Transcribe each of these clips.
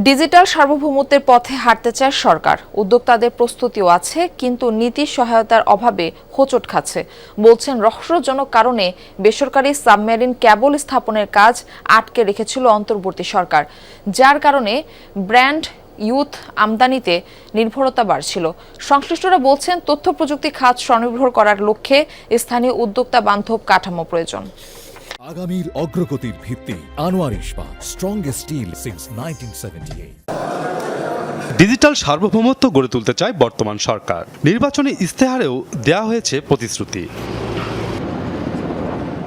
Digital সার্বভৌমত্বের পথে হাঁটতে চায় সরকার। উদ্যোক্তাদের প্রস্তুতিও আছে, কিন্তু নীতি সহায়তার অভাবে হোঁচট খাচ্ছে। বলছেন, রহস্যজনক কারণে বেসরকারি সাবমেরিন কেবল স্থাপনের কাজ আটকে রেখেছিল অন্তর্বর্তী সরকার, যার কারণে ব্র্যান্ড ইউথ আমদানিতে নির্ভরতা বাড়ছিল। সংশ্লিষ্টরা বলছেন, তথ্য প্রযুক্তি খাত স্বনির্ভর করার লক্ষ্যে স্থানীয় উদ্যোক্তা বান্ধব কাঠামো প্রয়োজন। আগামীর অগ্রগতির ভিত্তি আনোয়ার ইস্পাত, স্ট্রংগেস্ট স্টিল সিন্স 1978। ডিজিটাল সার্বভৌমত্ব গড়ে তুলতে চায় বর্তমান সরকার। নির্বাচনী ইস্তেহারেও দেয়া হয়েছে প্রতিশ্রুতি।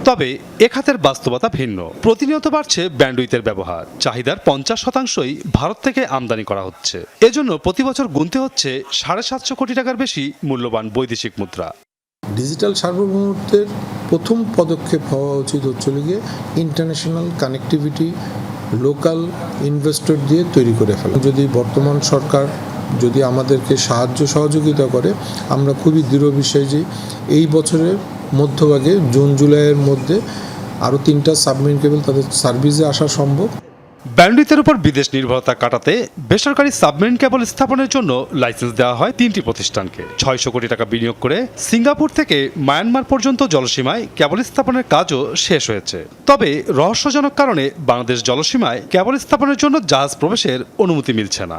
তবে এ খাতের বাস্তবতা ভিন্ন। প্রতিনিয়ত বাড়ছে ব্যান্ডউইথের ব্যবহার। চাহিদার 50%ই ভারত থেকে আমদানি করা হচ্ছে। এজন্য প্রতি বছর গুনতে হচ্ছে 750 কোটি টাকার বেশি মূল্যবান বৈদেশিক মুদ্রা। ডিজিটাল সার্বভৌমত্বের প্রথম পদক্ষেপ হওয়া উচিত হচ্ছিল গিয়ে ইন্টারন্যাশনাল কানেক্টিভিটি লোকাল ইনভেস্টর দিয়ে তৈরি করে ফেলা। যদি বর্তমান সরকার যদি আমাদেরকে সাহায্য সহযোগিতা করে, আমরা খুবই দৃঢ় বিশ্বাস যে এই বছরের মধ্যভাগে জুন জুলাইয়ের মধ্যে আরও 3টা সাবমেরিন কেবল তাদের সার্ভিসে আসা সম্ভব। ব্যান্ডউইথের উপর বিদেশ নির্ভরতা কাটাতে বেসরকারি সাবমেরিন কেবল স্থাপনের জন্য লাইসেন্স দেওয়া হয় 3টি প্রতিষ্ঠানকে। 600 কোটি টাকা বিনিয়োগ করে সিঙ্গাপুর থেকে মায়ানমার পর্যন্ত জলসীমায় কেবল স্থাপনের কাজও শেষ হয়েছে। তবে রহস্যজনক কারণে বাংলাদেশ জলসীমায় কেবল স্থাপনের জন্য জাহাজ প্রবেশের অনুমতি মিলছে না।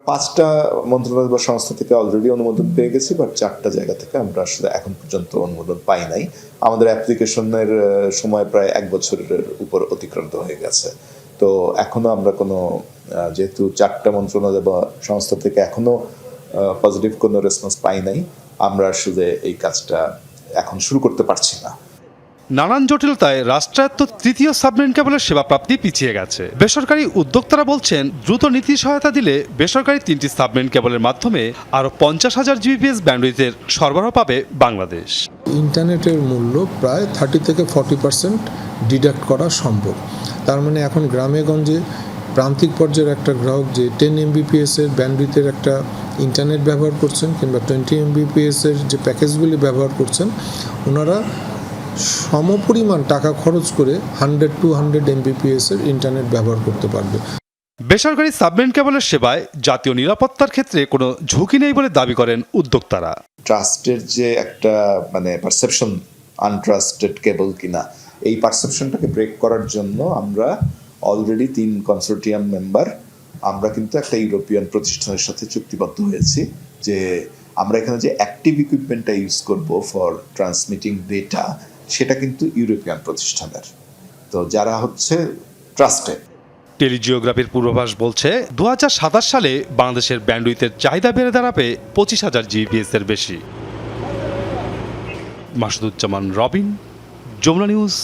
5টা মন্ত্রণালয় বা সংস্থা থেকে অলরেডি অনুমোদন পেয়ে গেছি, বাট 4টা জায়গা থেকে আমরা আসলে এখন পর্যন্ত অনুমোদন পাই নাই। আমাদের অ্যাপ্লিকেশনের সময় প্রায় 1 বছরের উপর অতিক্রান্ত হয়ে গেছে। তো এখনো আমরা কোনো, যেহেতু 4টা মন্ত্রণালয় বা সংস্থা থেকে এখনো পজিটিভ কোনো রেসপন্স পাই নাই, আমরা আসলে এই কাজটা এখন শুরু করতে পারছি না। নানান জটিলতায় রাষ্ট্রায়ত্ত 3য় সাবমেরিন কেবলের সেবা প্রাপ্তি পিছিয়ে গেছে। বেসরকারি উদ্যোক্তারা বলছেন, দ্রুত নীতি সহায়তা দিলে বেসরকারি 3টি সাবমেরিন কেবলের মাধ্যমে আরও 50,000 জিবিপিএস ব্যান্ডউইথের সরবরাহ পাবে বাংলাদেশ। ইন্টারনেটের মূল্য প্রায় 30 থেকে 40% ডিডাক্ট করা সম্ভব। তার মানে এখন গ্রামে গঞ্জে প্রান্তিক পর্যায়ের একটা গ্রাহক যে 10 MBPS-এর ব্যান্ডউইথের একটা ইন্টারনেট ব্যবহার করছেন কিংবা 20 MBPS-এর যে প্যাকেজগুলি ব্যবহার করছেন, ওনারা সমপরিমাণ টাকা খরচ করে 100 to 100 MBPS-এর ইন্টারনেট ব্যবহার করতে পারবে। বেসরকারি সাবমেরিন কেবলের সেবায় জাতীয় নিরাপত্তার ক্ষেত্রে কোনো ঝুঁকি নেই বলে দাবি করেন উদ্যোক্তারা। ট্রাস্টের যে একটা পারসেপশন, আনট্রাস্টেড কেবল কিনা, এই পারসেপশনটাকে ব্রেক করার জন্য আমরা অলরেডি 3 কনসোর্টিয়াম মেম্বার আমরা কিন্তু একটা ইউরোপিয়ান প্রতিষ্ঠানের সাথে চুক্তিবদ্ধ হয়েছি যে আমরা এখানে যে অ্যাক্টিভ ইকুইপমেন্টটা ইউজ করব ফর ট্রান্সমিটিং ডেটা, সেটা কিন্তু ইউরোপিয়ান প্রতিষ্ঠানের, তো যারা হচ্ছে ট্রাস্টেড। টেলিজিওগ্রাফির পূর্বাভাস বলছে 2027 সালে বাংলাদেশের ব্যান্ডউইথের চাহিদা বেড়ে দাঁড়াবে 25,000 জিবিপিএস এর বেশি। মাসুদুজ্জামান রবিন, যমুনা নিউজ,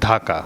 ঢাকা।